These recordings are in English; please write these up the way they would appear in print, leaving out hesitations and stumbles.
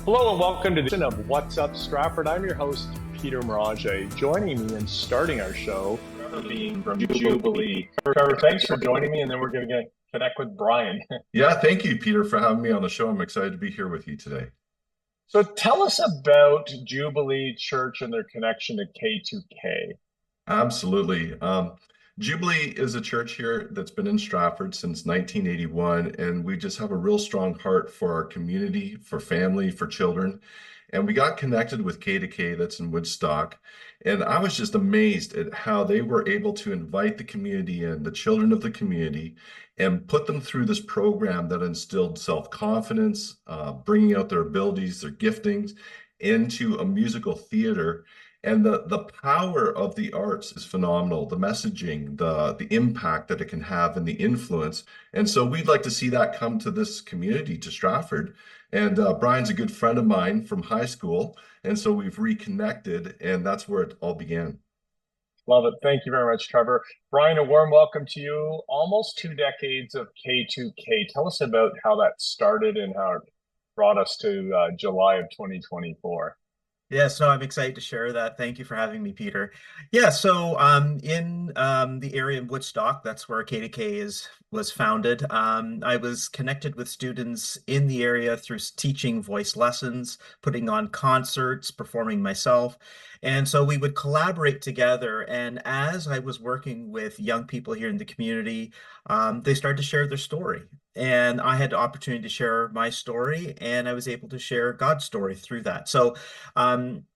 Hello and welcome to the edition of What's Up Stratford. I'm your host, Peter Mirage. Joining me and starting our show, Trevor being from Jubilee. Trevor, thanks for joining me, and then we're going to connect with Brian. Yeah, thank you, Peter, for having me on the show. I'm excited to be here with you today. So tell us about Jubilee Church and their connection to K2K. Absolutely. Jubilee is a church here that's been in Stratford since 1981, and we just have a real strong heart for our community, for family, for children. And we got connected with K2K that's in Woodstock. And I was just amazed at how they were able to invite the community in, the children of the community, and put them through this program that instilled self-confidence, bringing out their abilities, their giftings into a musical theater. And the power of the arts is phenomenal. The messaging, the impact that it can have, and the influence. And so we'd like to see that come to this community, to Stratford. And Brian's a good friend of mine from high school, and so we've reconnected, and that's where it all began. Love it. Thank you very much, Trevor. Brian, a warm welcome to you. Almost 2 decades of K2K. Tell us about how that started and how it brought us to July of 2024. Yes, no, I'm excited to share that. Thank you for having me, Peter. Yeah, so in the area of Woodstock, that's where K2K was founded. I was connected with students in the area through teaching voice lessons, putting on concerts, performing myself. And so we would collaborate together. And as I was working with young people here in the community, they started to share their story. And I had the opportunity to share my story, and I was able to share God's story through that. So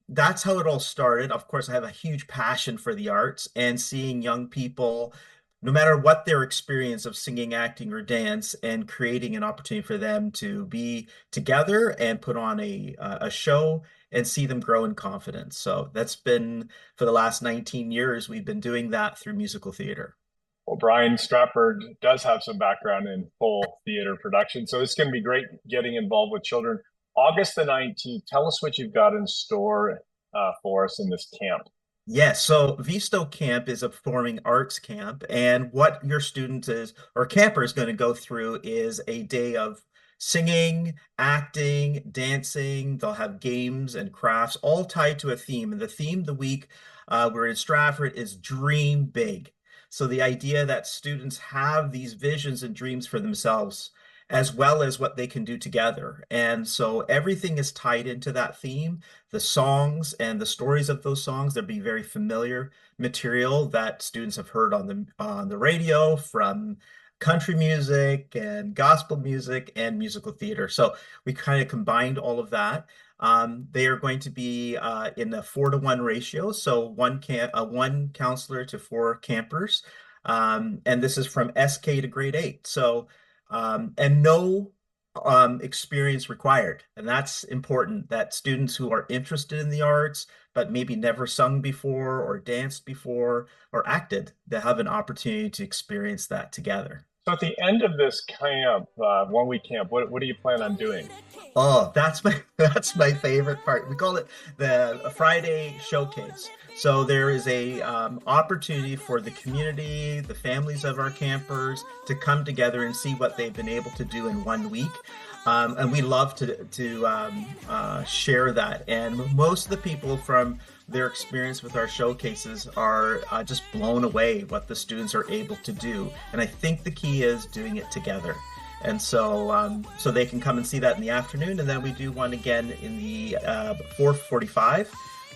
that's how it all started. Of course, I have a huge passion for the arts, and seeing young people, no matter what their experience of singing, acting, or dance, and creating an opportunity for them to be together and put on a show and see them grow in confidence. So that's been, for the last 19 years, we've been doing that through musical theater. Well, Brian, Stratford does have some background in full theater production, so it's going to be great getting involved with children. August the 19th, tell us what you've got in store for us in this camp. Yes, so Visto Camp is a performing arts camp, and what your student is, or camper is going to go through is a day of singing, acting, dancing. They'll have games and crafts, all tied to a theme. And the theme of the week we're in Stratford is Dream Big. So the idea that students have these visions and dreams for themselves, as well as what they can do together. And so everything is tied into that theme. The songs and the stories of those songs, there'll be very familiar material that students have heard on the radio, from country music and gospel music and musical theater. So we kind of combined all of that. They are going to be in a 4-to-1 ratio, so one counselor to 4 campers, and this is from SK to grade 8. So and no experience required, and that's important. That students who are interested in the arts but maybe never sung before or danced before or acted, they have an opportunity to experience that together. So at the end of this camp, 1-week camp, what do you plan on doing? Oh, that's my favorite part. We call it the Friday showcase. So there is a opportunity for the community, the families of our campers, to come together and see what they've been able to do in 1 week. And we love to share that. And most of the people, from their experience with our showcases, are just blown away what the students are able to do. And I think the key is doing it together. And so so they can come and see that in the afternoon, and then we do one again in the 4:45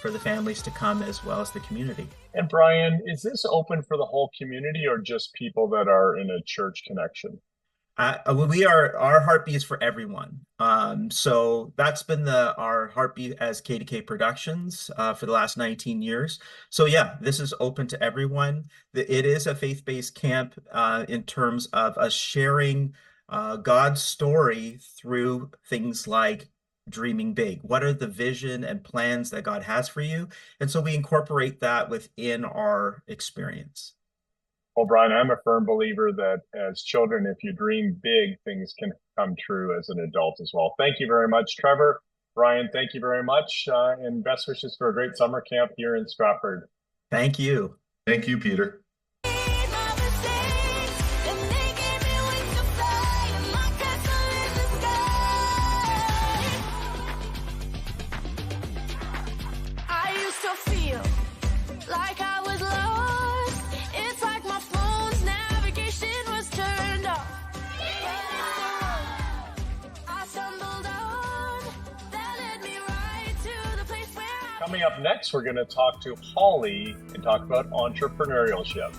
for the families to come, as well as the community. And Brian, is this open for the whole community or just people that are in a church connection? Our heartbeat is for everyone. So that's been our heartbeat as K2K Productions for the last 19 years. So yeah, this is open to everyone. It is a faith-based camp in terms of us sharing God's story through things like dreaming big. What are the vision and plans that God has for you? And so we incorporate that within our experience. Well, Brian, I'm a firm believer that as children, if you dream big, things can come true as an adult as well. Thank you very much, Trevor. Brian, thank you very much, and best wishes for a great summer camp here in Stratford. Thank you. Thank you, Peter. Coming up next, we're going to talk to Holly and talk about entrepreneurship.